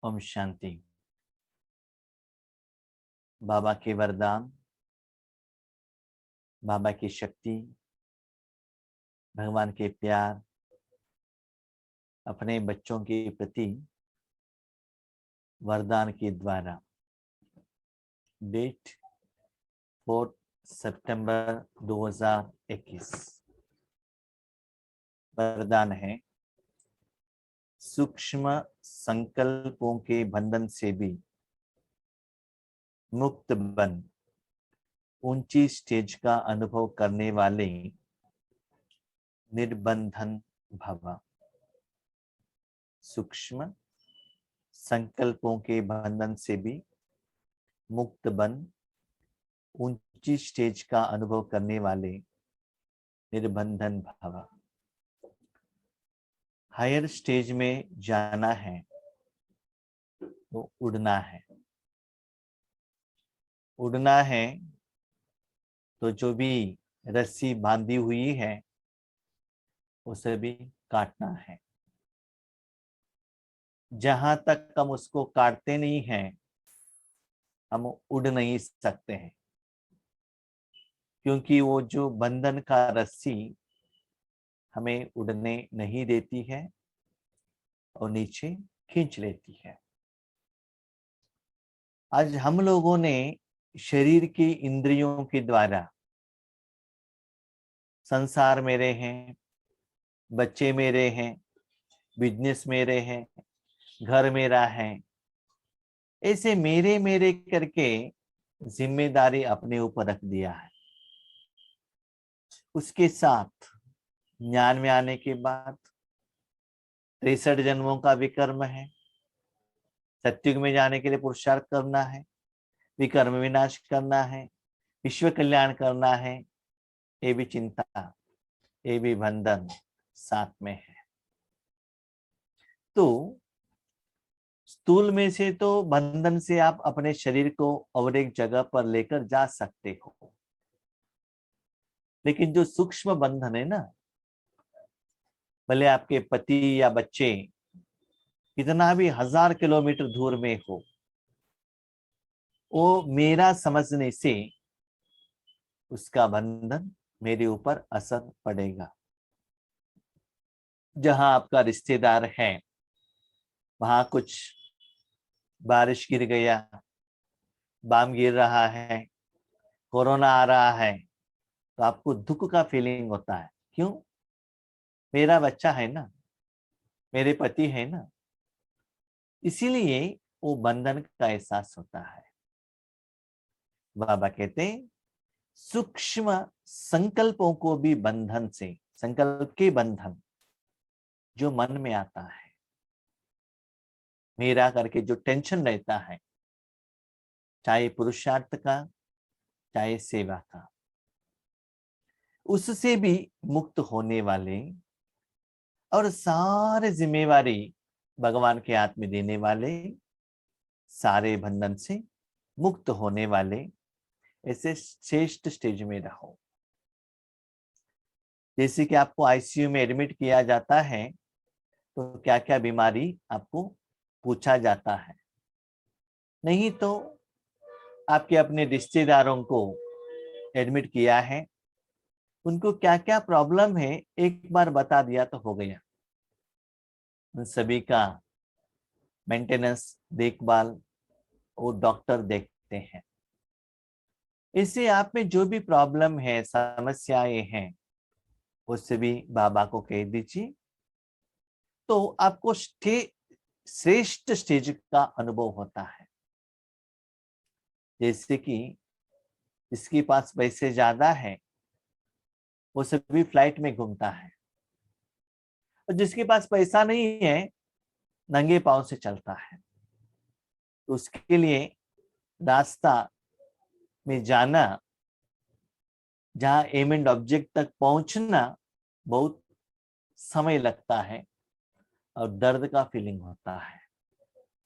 ओम शांति। बाबा के वरदान, बाबा की शक्ति, भगवान के प्यार अपने बच्चों के प्रति वरदान के द्वारा। डेट 4 सितंबर 2021। वरदान है, सूक्ष्म संकल्पों के बंधन से भी मुक्त बन ऊंची स्टेज का अनुभव करने वाले निर्बंधन भव। सूक्ष्म संकल्पों के बंधन से भी मुक्त बन ऊंची स्टेज का अनुभव करने वाले निर्बंधन भव। हायर स्टेज में जाना है तो उड़ना है। उड़ना है तो जो भी रस्सी बांधी हुई है उसे भी काटना है। जहां तक हम उसको काटते नहीं हैं, हम उड़ नहीं सकते हैं, क्योंकि वो जो बंधन का रस्सी हमें उड़ने नहीं देती है और नीचे खींच लेती है। आज हम लोगों ने शरीर की इंद्रियों के द्वारा संसार मेरे हैं, बच्चे मेरे हैं, बिजनेस मेरे हैं, घर मेरा है, ऐसे मेरे मेरे करके जिम्मेदारी अपने ऊपर रख दिया है। उसके साथ ज्ञान में आने के बाद 63 जन्मों का विकर्म है। सत्युग में जाने के लिए पुरुषार्थ करना है, विकर्म विनाश करना है, विश्व कल्याण करना है। ये भी चिंता, ये भी बंधन साथ में है। तो स्थूल में से तो बंधन से आप अपने शरीर को और एक जगह पर लेकर जा सकते हो, लेकिन जो सूक्ष्म बंधन है ना, भले आपके पति या बच्चे कितना भी 1000 किलोमीटर दूर में हो, वो मेरा समझने से उसका बंधन मेरे ऊपर असर पड़ेगा। जहां आपका रिश्तेदार है, वहां कुछ बारिश गिर गया, बम गिर रहा है, कोरोना आ रहा है, तो आपको दुख का फीलिंग होता है। क्यों? मेरा बच्चा है ना, मेरे पति है ना, इसीलिए वो बंधन का एहसास होता है। बाबा कहते हैं, सूक्ष्म संकल्पों को भी बंधन से, संकल्प के बंधन जो मन में आता है, मेरा करके जो टेंशन रहता है, चाहे पुरुषार्थ का चाहे सेवा का, उससे भी मुक्त होने वाले और सारे जिम्मेवारी भगवान के हाथ में देने वाले, सारे बंधन से मुक्त होने वाले ऐसे श्रेष्ठ स्टेज में रहो। जैसे कि आपको आईसीयू में एडमिट किया जाता है तो क्या क्या बीमारी आपको पूछा जाता है, नहीं तो आपके अपने रिश्तेदारों को एडमिट किया है, उनको क्या क्या प्रॉब्लम है एक बार बता दिया तो हो गया। उन सभी का मेंटेनेंस, देखभाल वो डॉक्टर देखते हैं। इससे आप में जो भी प्रॉब्लम है, समस्याएं हैं, वो सभी बाबा को कह दीजिए, तो आपको श्रेष्ठ स्टेज का अनुभव होता है। जैसे कि जिसके पास पैसे ज्यादा है वो सभी फ्लाइट में घूमता है, और जिसके पास पैसा नहीं है नंगे पांव से चलता है। तो उसके लिए रास्ता में जाना, जहां एम एंड ऑब्जेक्ट तक पहुंचना बहुत समय लगता है और दर्द का फीलिंग होता है।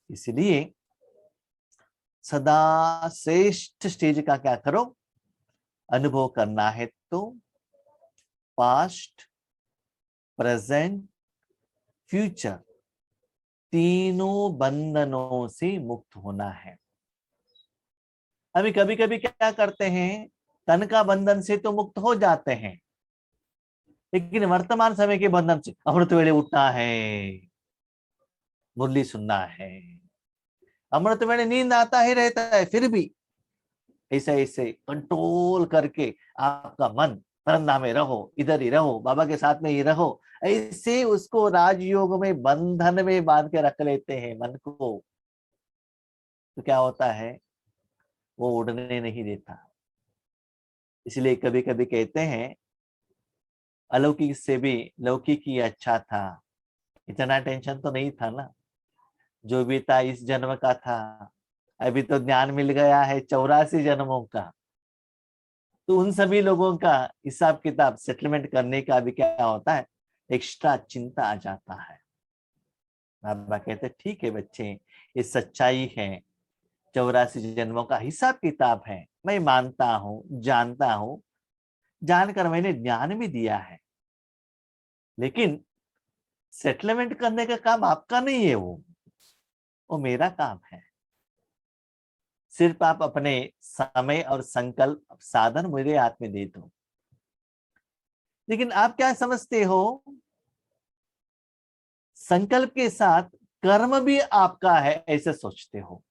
इसलिए सदा श्रेष्ठ स्टेज का क्या करो, अनुभव करना है तो पास्ट, प्रेजेंट, फ्यूचर तीनों बंधनों से मुक्त होना है। अभी कभी कभी क्या करते हैं, तन का बंधन से तो मुक्त हो जाते हैं, लेकिन वर्तमान समय के बंधन से अमृत वेले उठना है, मुरली सुनना है, अमृत वेले नींद आता ही रहता है, फिर भी ऐसे ऐसे कंट्रोल करके आपका मन परंदा में रहो, इधर ही रहो, बाबा के साथ में ही रहो, ऐसे उसको राजयोग में बंधन में बांध के रख लेते हैं मन को। तो क्या होता है, वो उड़ने नहीं देता। इसलिए कभी कभी कहते हैं अलौकिक से भी लौकिक ही अच्छा था, इतना टेंशन तो नहीं था ना, जो भी था इस जन्म का था, अभी तो ज्ञान मिल गया है 84 जन्मों का। तो उन सभी लोगों का हिसाब किताब सेटलमेंट करने का भी क्या होता है, एक्स्ट्रा चिंता आ जाता है। बाबा कहते ठीक है बच्चे, ये सच्चाई है, 84 जन्मों का हिसाब किताब है, मैं मानता हूं, जानता हूं, जानकर मैंने ज्ञान भी दिया है, लेकिन सेटलमेंट करने का काम आपका नहीं है, वो मेरा काम है। सिर्फ आप अपने समय और संकल्प साधन मेरे हाथ में दे दो। लेकिन आप क्या समझते हो, संकल्प के साथ कर्म भी आपका है ऐसे सोचते हो।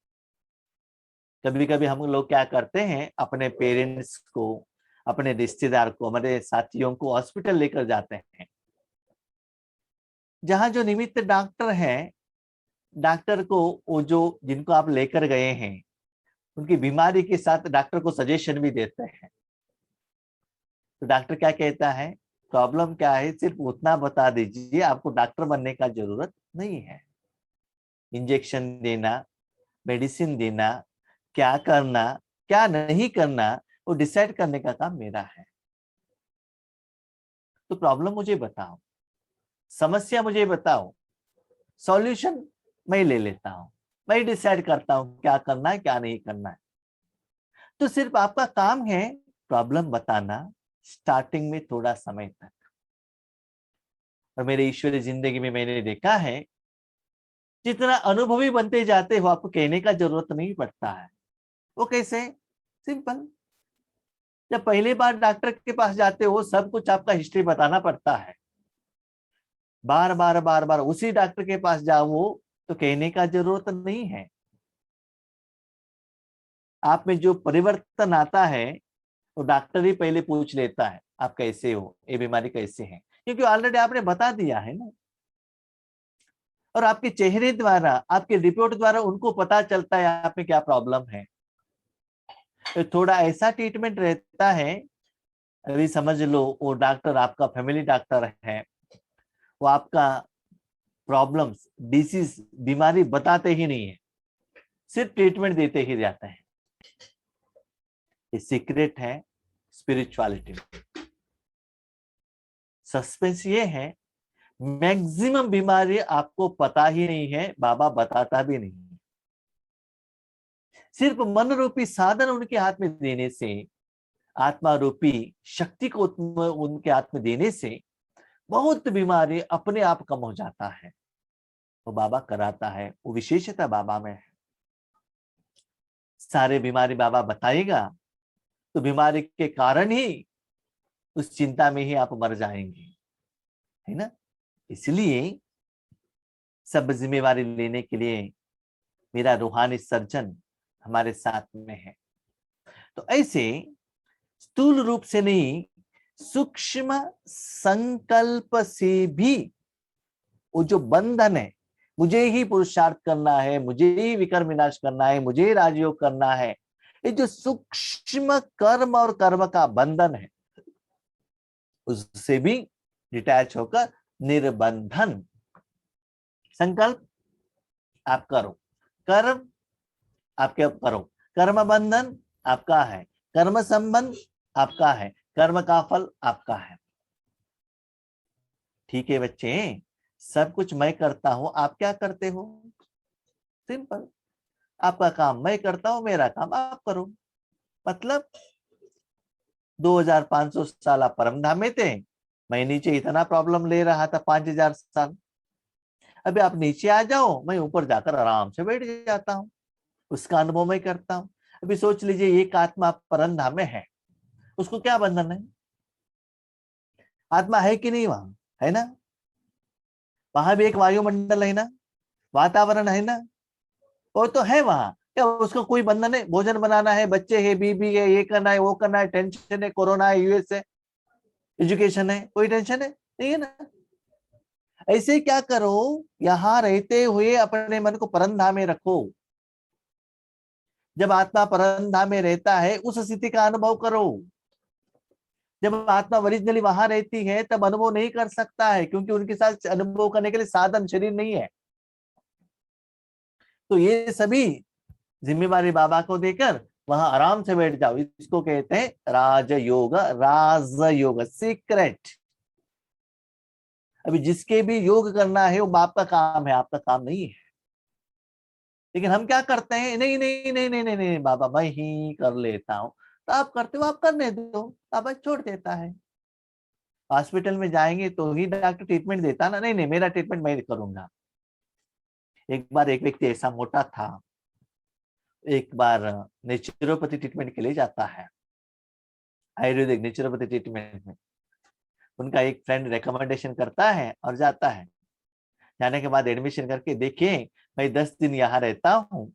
कभी कभी हम लोग क्या करते हैं, अपने पेरेंट्स को, अपने रिश्तेदार को, हमारे साथियों को हॉस्पिटल लेकर जाते हैं, जहां जो निमित्त डॉक्टर है, डॉक्टर को वो जो जिनको आप लेकर गए हैं उनकी बीमारी के साथ डॉक्टर को सजेशन भी देते हैं। तो डॉक्टर क्या कहता है, प्रॉब्लम क्या है सिर्फ उतना बता दीजिए, आपको डॉक्टर बनने का जरूरत नहीं है। इंजेक्शन देना, मेडिसिन देना, क्या करना क्या नहीं करना, वो डिसाइड करने का काम मेरा है। तो प्रॉब्लम मुझे बताओ, समस्या मुझे बताओ, सॉल्यूशन मैं ले लेता हूं, मैं डिसाइड करता हूं क्या करना है क्या नहीं करना है। तो सिर्फ आपका काम है प्रॉब्लम बताना, स्टार्टिंग में थोड़ा समय तक। और मेरे ईश्वरीय जिंदगी में मैंने देखा है, जितना अनुभवी बनते जाते हो आपको कहने का जरूरत नहीं पड़ता है। वो कैसे, सिंपल, जब पहली बार डॉक्टर के पास जाते हो सब कुछ आपका हिस्ट्री बताना पड़ता है, बार बार बार बार उसी डॉक्टर के पास जाओ तो कहने का जरूरत नहीं है। आप में जो परिवर्तन आता है वो डॉक्टर ही पहले पूछ लेता है, आप कैसे हो, ये बीमारी कैसे है, क्योंकि ऑलरेडी आपने बता दिया है ना। और आपके चेहरे द्वारा, आपके रिपोर्ट द्वारा उनको पता चलता है आप में क्या प्रॉब्लम है। तो थोड़ा ऐसा ट्रीटमेंट रहता है, अभी समझ लो वो डॉक्टर आपका फैमिली डॉक्टर है, वो आपका प्रॉब्लम्स, डिसीज, बीमारी बताते ही नहीं है, सिर्फ ट्रीटमेंट देते ही जाते हैं। ये सीक्रेट है स्पिरिचुअलिटी में। सस्पेंस ये है, मैक्सिमम बीमारी आपको पता ही नहीं है, बाबा बताता भी नहीं है। सिर्फ मन रूपी साधन उनके हाथ में देने से, आत्मा रूपी शक्ति को उनके हाथ में देने से बहुत बीमारी अपने आप कम हो जाता है। वो बाबा कराता है, वो विशेषता बाबा में है। सारे बीमारी बाबा बताएगा तो बीमारी के कारण ही उस चिंता में ही आप मर जाएंगे, है ना। इसलिए सब जिम्मेवारी लेने के लिए मेरा रूहानी सर्जन हमारे साथ में है। तो ऐसे स्थूल रूप से नहीं, सूक्ष्म संकल्प से भी वो जो बंधन है, मुझे ही पुरुषार्थ करना है, मुझे ही विकर्म विनाश करना है, मुझे ही राजयोग करना है, ये जो सूक्ष्म कर्म और कर्म का बंधन है, उससे भी डिटैच होकर निर्बंधन संकल्प आप करो, कर्म आपके अब करो, कर्म बंधन आपका है, कर्म संबंध आपका है, कर्म का फल आपका है। ठीक है बच्चे, सब कुछ मैं करता हूं, आप क्या करते हो, सिंपल, आपका काम मैं करता हूं, मेरा काम आप करो। मतलब 2500 साल आप परम धाम में थे, मैं नीचे इतना प्रॉब्लम ले रहा था 5000 साल। अभी आप नीचे आ जाओ, मैं ऊपर जाकर आराम से बैठ जाता हूँ, उसका अनुभव मैं करता हूँ। अभी सोच लीजिए एक आत्मा परमधाम में है, उसको क्या बंधन है? आत्मा है कि नहीं वहां? है ना? वहां भी एक वायुमंडल है ना, वातावरण है ना, वो तो है वहां। क्या उसको कोई बंधन है? भोजन बनाना है, बच्चे है, बीबी है, ये करना है, वो करना है, टेंशन है, कोरोना है, यूएस है, एजुकेशन है, कोई टेंशन है? नहीं है ना। ऐसे ही क्या करो, यहां रहते हुए अपने मन को परमधाम में रखो। जब आत्मा परमधाम में रहता है उस स्थिति का अनुभव करो। जब आत्मा ओरिजिनली वहां रहती है तब अनुभव नहीं कर सकता है, क्योंकि उनके साथ अनुभव करने के लिए साधन शरीर नहीं है। तो ये सभी जिम्मेवारी बाबा को देकर वहां आराम से बैठ जाओ। इसको कहते हैं राजयोग, राजयोग सीक्रेट। अभी जिसके भी योग करना है वो बाप का काम है, आपका काम नहीं है। लेकिन हम क्या करते हैं, नहीं नहीं नहीं नहीं नहीं नहीं बाबा मैं ही कर लेता हूं। तो आप करते हो, आप करने दो, बाबा छोड़ देता है। हॉस्पिटल में जाएंगे तो ही डॉक्टर ट्रीटमेंट देता ना, नहीं नहीं मेरा ट्रीटमेंट मैं करूंगा। एक बार एक व्यक्ति ऐसा मोटा था, एक बार नेचुरोपैथी ट्रीटमेंट के लिए जाता है, आयुर्वेदिक नेचुरोपैथी ट्रीटमेंट में। उनका एक फ्रेंड रिकमेंडेशन करता है और जाता है। जाने के बाद एडमिशन करके, देखिए मैं 10 दिन यहाँ रहता हूँ,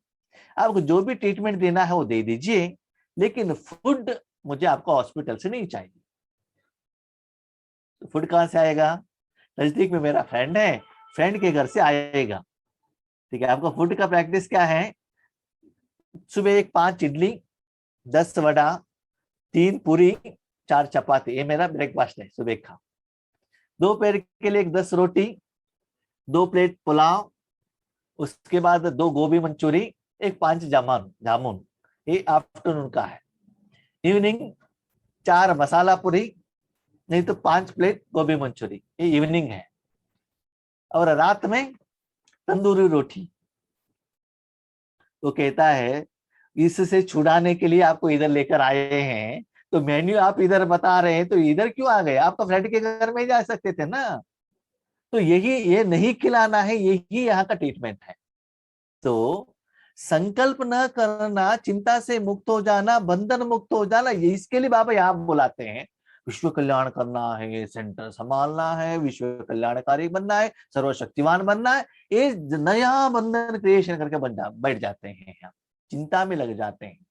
आपको जो भी ट्रीटमेंट देना है वो दे दीजिए, लेकिन फूड मुझे आपको हॉस्पिटल से नहीं चाहिए। तो फूड कहाँ से आएगा? नजदीक में मेरा फ्रेंड है, फ्रेंड के घर से आएगा। ठीक है, आपका फूड का प्रैक्टिस क्या है? सुबह एक 5 इडली, 10 वड़ा, 3 पूरी, 4 चपाती, ये मेरा ब्रेकफास्ट है सुबह का। दोपहर के लिए एक 10 रोटी, 2 प्लेट पुलाव, उसके बाद 2 गोभी मंचूरी, एक 5 जामुन जामुन, ये आफ्टरनून का है। इवनिंग 4 मसाला पूरी, नहीं तो 5 प्लेट गोभी मंचूरी, ये इवनिंग है। और रात में तंदूरी रोटी। तो कहता है इससे छुड़ाने के लिए आपको इधर लेकर आए हैं, तो मेन्यू आप इधर बता रहे हैं, तो इधर क्यों आ गए? आप तो फ्रेंड के घर में जा सकते थे ना। तो यही, ये नहीं खिलाना है, यही यहाँ का ट्रीटमेंट है। तो संकल्प न करना, चिंता से मुक्त हो जाना, बंधन मुक्त हो जाना, ये इसके लिए बाबा यहाँ बुलाते हैं। विश्व कल्याण करना है, सेंटर संभालना है, विश्व कल्याणकारी बनना है, सर्वशक्तिवान बनना है, ये नया बंधन क्रिएशन करके बैठ जाते हैं, हम चिंता में लग जाते हैं।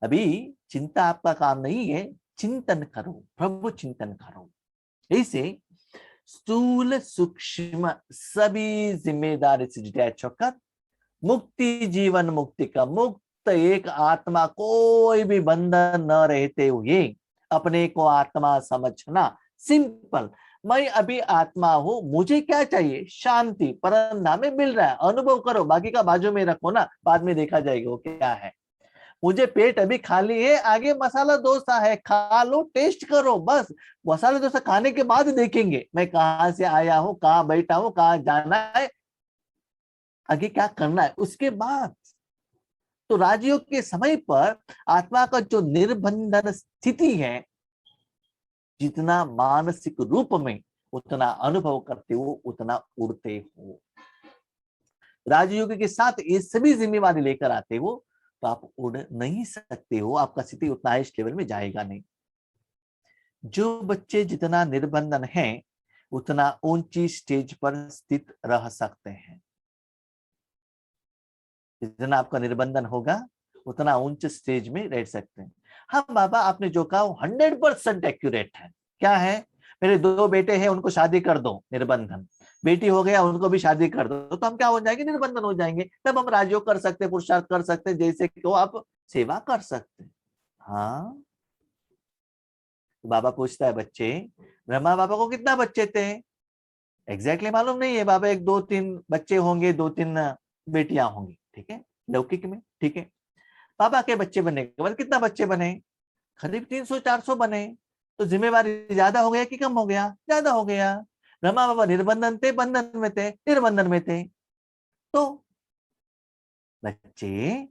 अभी चिंता आपका काम नहीं है, चिंतन करो, प्रभु चिंतन करो। ऐसे स्थूल सूक्ष्म सभी जिम्मेदारी से डिटैच होकर मुक्ति, जीवन मुक्ति का मुक्त एक आत्मा, कोई भी बंधन न रहते हुए अपने को आत्मा समझना। सिंपल, मैं अभी आत्मा हूं, मुझे क्या चाहिए? शांति, परमधाम में मिल रहा है, अनुभव करो, बाकी का बाजू में रखो ना, बाद में देखा जाएगा वो क्या है। मुझे पेट अभी खाली है, आगे मसाला डोसा है, खा लो, टेस्ट करो, बस मसाला डोसा खाने के बाद देखेंगे मैं कहां से आया हूं, कहां बैठा हूं, कहां जाना है, आगे क्या करना है उसके बाद। तो राजयोग के समय पर आत्मा का जो निर्बंधन स्थिति है, जितना मानसिक रूप में उतना अनुभव करते हो, उतना उड़ते हो। राजयोग के साथ ये सभी जिम्मेवारी लेकर आते हो तो आप उड़ नहीं सकते हो, आपका स्थिति उतना इस लेवल में जाएगा नहीं। जो बच्चे जितना निर्बंधन है उतना ऊंची स्टेज पर स्थित रह सकते हैं। जितना आपका निर्बंधन होगा उतना ऊंच स्टेज में रह सकते हैं। हाँ बाबा, आपने जो कहा 100% एक्यूरेट है। क्या है? मेरे 2 बेटे हैं, उनको शादी कर दो, निर्बंधन। बेटी हो गया, उनको भी शादी कर दो, तो हम क्या हो जाएंगे? निर्बंधन हो जाएंगे। तब हम राजयोग कर सकते हैं, पुरुषार्थ कर सकते हैं, जैसे कि आप सेवा कर सकते हैं। हाँ, तो बाबा पूछता है बच्चे, ब्रह्मा बाबा को कितना बच्चे थे? एग्जैक्टली मालूम नहीं है बाबा, 1 2 3 बच्चे होंगे, 2 3 बेटियां होंगी, ठीक है, लौकिक में, ठीक है। पापा के बच्चे बनने के बाद कितना बच्चे बने? करीब 300 400 बने। तो जिम्मेवारी ज्यादा हो गया कि कम हो गया? ज्यादा हो गया। ब्रह्मा बाबा निर्बंधन थे, बंधन में थे, निर्बंधन में थे। तो बच्चे,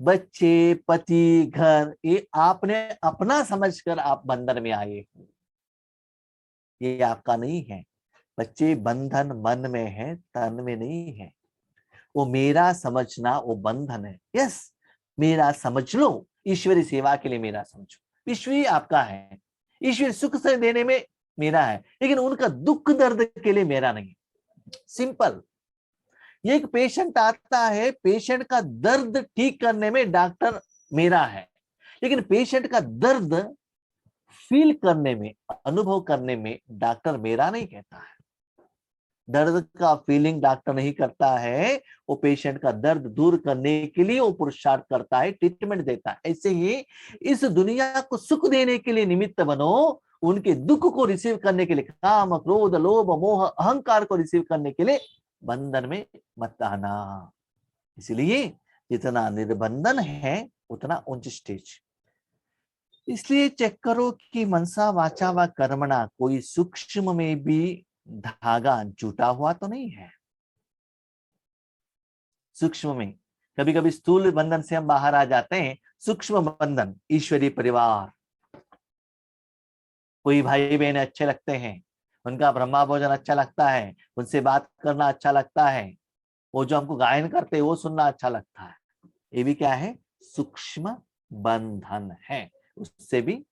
बच्चे, पति, घर, ये आपने अपना समझकर आप बंधन में आए हो, ये आपका नहीं है। बच्चे बंधन मन में है, तन में नहीं है। वो मेरा समझना वो बंधन है। यस, मेरा समझ लो, ईश्वरी सेवा के लिए मेरा समझो। ईश्वरी आपका है, ईश्वर सुख से देने में मेरा है, लेकिन उनका दुख दर्द के लिए मेरा नहीं। सिंपल। ये एक पेशेंट आता है, पेशेंट का दर्द ठीक करने में डॉक्टर मेरा है, लेकिन पेशेंट का दर्द फील करने में, अनुभव करने में डॉक्टर मेरा नहीं कहता है। दर्द का फीलिंग डॉक्टर नहीं करता है, वो पेशेंट का दर्द दूर करने के लिए वो पुरुषार्थ करता है, ट्रीटमेंट देता है। ऐसे ही इस दुनिया को सुख देने के लिए निमित्त बनो, उनके दुख को रिसीव करने के लिए, काम क्रोध लोभ मोह अहंकार को रिसीव करने के लिए बंधन में मत आना। इसलिए जितना निर्बंधन है उतना उच्च स्टेज। इसलिए चेक करो कि मनसा वाचा व कर्मणा कोई सूक्ष्म में भी धागा जुटा हुआ तो नहीं है। सूक्ष्म में कभी कभी स्थूल बंधन से हम बाहर आ जाते हैं, सूक्ष्म बंधन ईश्वरीय परिवार, कोई भाई बहन अच्छे लगते हैं, उनका ब्रह्मा भोजन अच्छा लगता है, उनसे बात करना अच्छा लगता है, वो जो हमको गायन करते हैं वो सुनना अच्छा लगता है। ये भी क्या है? सूक्ष्म बंधन है। उससे भी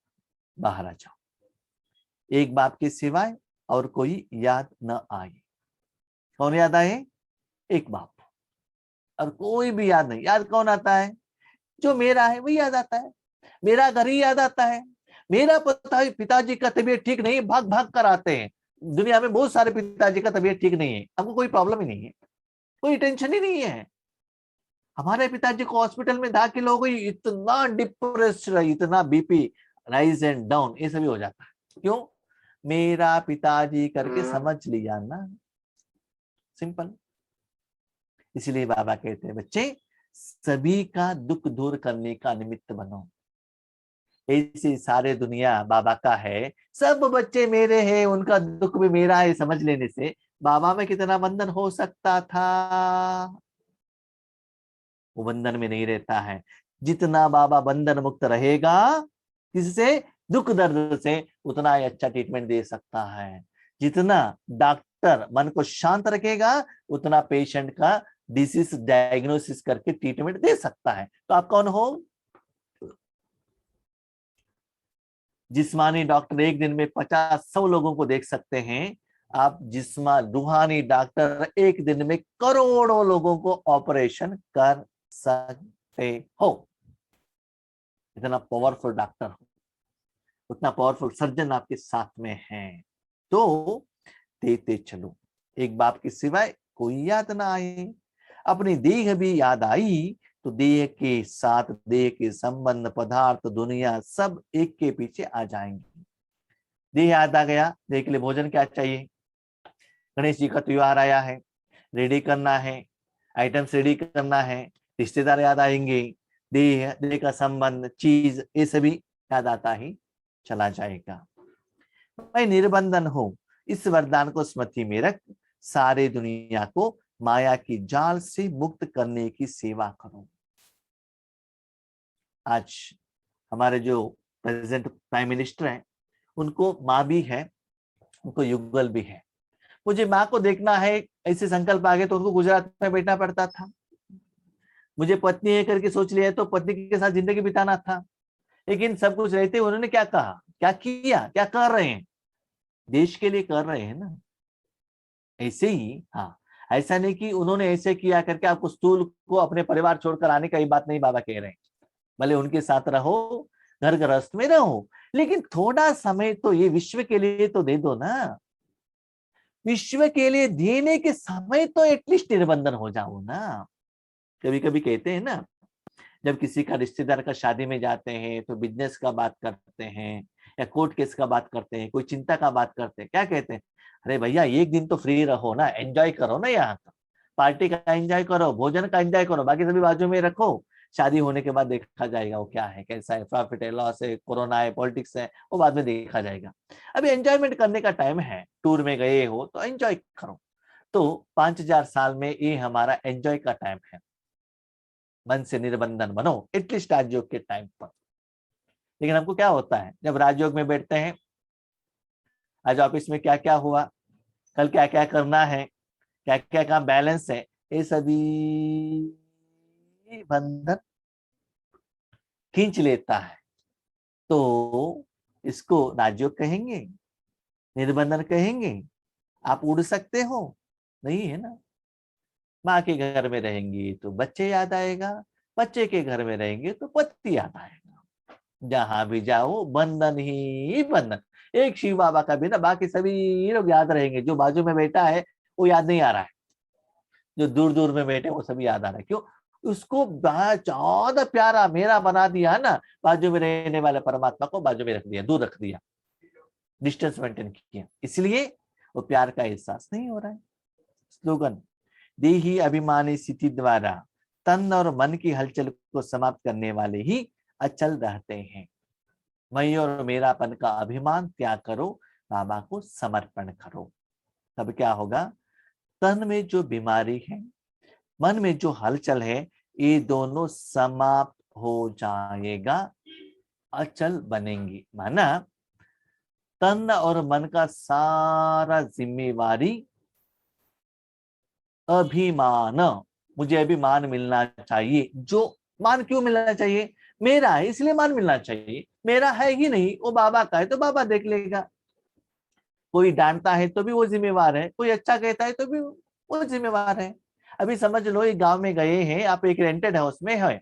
बाहर आ जाओ। एक बाप के सिवाय और कोई याद न आए। कौन याद आए? एक बाप, और कोई भी याद नहीं। याद कौन आता है? जो मेरा है वही याद आता है। मेरा घर ही याद आता है। मेरा पिताजी का तबीयत ठीक नहीं, भाग भाग कर आते हैं। दुनिया में बहुत सारे पिताजी का तबीयत ठीक नहीं है, हमको कोई प्रॉब्लम ही नहीं है, कोई टेंशन ही नहीं है। हमारे पिताजी को हॉस्पिटल में दाखिल हो गई, इतना डिप्रेस्ड, इतना बीपी राइज एंड डाउन, ये सभी हो जाता है। क्यों? मेरा पिताजी करके समझ लिया ना। सिंपल। इसलिए बाबा कहते हैं बच्चे सभी का दुख दूर करने का निमित्त बनो। ऐसी सारे दुनिया बाबा का है, सब बच्चे मेरे हैं, उनका दुख भी मेरा है, समझ लेने से बाबा में कितना बंधन हो सकता था। वो बंधन में नहीं रहता है। जितना बाबा बंधन मुक्त रहेगा किससे? दुख दर्द से, उतना ही अच्छा ट्रीटमेंट दे सकता है। जितना डॉक्टर मन को शांत रखेगा उतना पेशेंट का डिसीज डायग्नोसिस करके ट्रीटमेंट दे सकता है। तो आप कौन हो? जिस्मानी डॉक्टर एक दिन में 50-100 लोगों को देख सकते हैं, आप रूहानी डॉक्टर एक दिन में करोड़ों लोगों को ऑपरेशन कर सकते हो। इतना पावरफुल डॉक्टर हो, उतना पावरफुल सर्जन आपके साथ में है। तो देते चलो, एक बाप के सिवाय कोई याद ना आए। अपनी देह भी याद आई तो देह के साथ देह के संबंध पदार्थ दुनिया सब एक के पीछे आ जाएंगे। देह याद आ गया, देह के लिए भोजन क्या चाहिए? गणेश जी का त्योहार आया है, रेडी करना है, आइटम्स रेडी करना है, रिश्तेदार याद आएंगे, देह का संबंध चीज ये सभी याद आता ही चला जाएगा। मैं निर्बंधन हूं, इस वरदान को स्मृति में रख सारे दुनिया को माया की जाल से मुक्त करने की सेवा करो। आज हमारे जो प्रेजेंट प्राइम मिनिस्टर हैं उनको माँ भी है, उनको युगल भी है। मुझे माँ को देखना है, ऐसे संकल्प आ गए तो उनको गुजरात में बैठना पड़ता था। मुझे पत्नी है करके सोच लिया तो पत्नी के साथ जिंदगी बिताना था। लेकिन सब कुछ रहते उन्होंने क्या कहा, क्या किया, क्या कर रहे हैं? देश के लिए कर रहे हैं ना। ऐसे ही हाँ, ऐसा नहीं कि उन्होंने ऐसे किया करके आपको स्थूल को अपने परिवार छोड़कर आने का ही बात नहीं बाबा कह रहे हैं। भले उनके साथ रहो, घर गृहस्थ में रहो, लेकिन थोड़ा समय तो ये विश्व के लिए तो दे दो ना। विश्व के लिए देने के समय तो एटलीस्ट निर्बंधन हो जाओ ना। कभी कभी कहते हैं ना, जब किसी का रिश्तेदार का शादी में जाते हैं तो बिजनेस का बात करते हैं या कोर्ट केस का बात करते हैं, कोई चिंता का बात करते हैं, क्या कहते हैं? अरे भैया एक दिन तो फ्री रहो ना, एंजॉय करो ना, यहाँ का पार्टी का एंजॉय करो, भोजन का एंजॉय करो, बाकी सभी बाजू में रखो। शादी होने के बाद देखा जाएगा वो क्या है, कैसा है, प्रॉफिट है, लॉस है, कोरोना है, पॉलिटिक्स है, वो बाद में देखा जाएगा। अभी एंजॉयमेंट करने का टाइम है, टूर में गए हो तो एंजॉय करो। तो 5000 साल में ये हमारा एंजॉय का टाइम है। मन से निर्बंधन बनो एटलीस्ट राजयोग के टाइम पर। लेकिन हमको क्या होता है जब राजयोग में बैठते हैं, आज ऑफिस में क्या क्या हुआ, कल क्या क्या करना है, क्या क्या काम बैलेंस है, ये सभी बंधन खींच लेता है। तो इसको राजयोग कहेंगे, निर्बंधन कहेंगे। आप उड़ सकते हो नहीं, है ना। माँ के घर में रहेंगी तो बच्चे याद आएगा, बच्चे के घर में रहेंगे तो पति याद आएगा। जहां भी जाओ बंधन ही बंधन। एक शिव बाबा का भी ना, बाकी सभी लोग याद रहेंगे। जो बाजू में बैठा है वो याद नहीं आ रहा है, जो दूर दूर में बैठे वो सभी याद आ रहा है। क्यों? उसको ज्यादा प्यारा मेरा बना दिया है ना, बाजू में रहने वाले परमात्मा को बाजू में रख दिया, दूर रख दिया, डिस्टेंस मेंटेन किया, इसलिए वो प्यार का एहसास नहीं हो रहा है। स्लोगन, देही अभिमानी स्थिति द्वारा तन और मन की हलचल को समाप्त करने वाले ही अचल रहते हैं। मैं और मेरापन का अभिमान त्याग करो, बाबा को समर्पण करो। तब क्या होगा? तन में जो बीमारी है, मन में जो हलचल है, ये दोनों समाप्त हो जाएगा, अचल बनेंगी। माना तन और मन का सारा जिम्मेवारी अभिमान, मुझे अभिमान मिलना चाहिए। जो मान क्यों मिलना चाहिए? मेरा है इसलिए मान मिलना चाहिए। मेरा है ही नहीं, वो बाबा का है तो बाबा देख लेगा। कोई डांटता है तो भी वो जिम्मेवार है, कोई अच्छा कहता है तो भी वो जिम्मेवार है। अभी समझ लो, एक गांव में गए हैं आप, एक रेंटेड हाउस में है,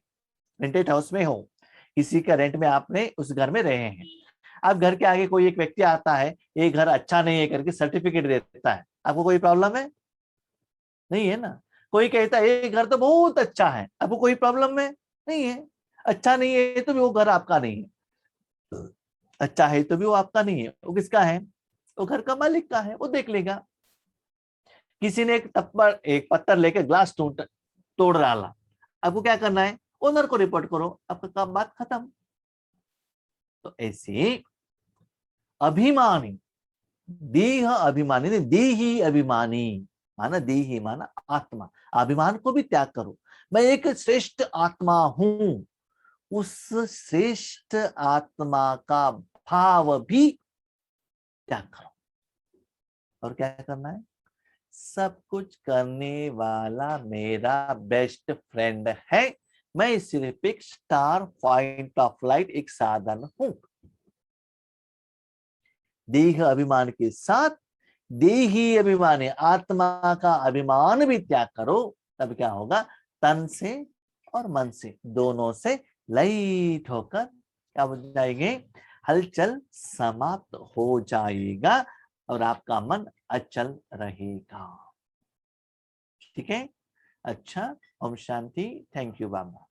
रेंटेड हाउस में हो, किसी का रेंट में आपने उस घर में रहे हैं। अब घर के आगे कोई एक व्यक्ति आता है, ये घर अच्छा नहीं है करके सर्टिफिकेट देता है, आपको कोई प्रॉब्लम है? नहीं है ना। कोई कहता है ये घर तो बहुत अच्छा है, आपको कोई प्रॉब्लम है? नहीं है। अच्छा नहीं है तो भी वो घर आपका नहीं है, अच्छा है तो भी वो आपका नहीं है, वो किसका है? वो घर का मालिक का है, वो देख लेगा। किसी ने एक पत्थर लेके ग्लास तोड़ डाला, आपको क्या करना है? ओनर को रिपोर्ट करो, आपका काम, बात खत्म। तो ऐसे अभिमानी, देह अभिमानी ने देही अभिमानी माना, देही माना आत्मा, अभिमान को भी त्याग करो। मैं एक श्रेष्ठ आत्मा हूं, उस श्रेष्ठ आत्मा का भाव भी त्याग करो। और क्या करना है? सब कुछ करने वाला मेरा बेस्ट फ्रेंड है, मैं सिर्फ एक स्टार पॉइंट ऑफ लाइट, एक साधन हूं। देह अभिमान के साथ देही अभिमान, आत्मा का अभिमान भी त्याग करो। तब क्या होगा? तन से और मन से, दोनों से लयित होकर क्या हो जाएंगे? हलचल समाप्त हो जाएगा और आपका मन अचल रहेगा। ठीक है? अच्छा, Om Shanti. Thank you Baba.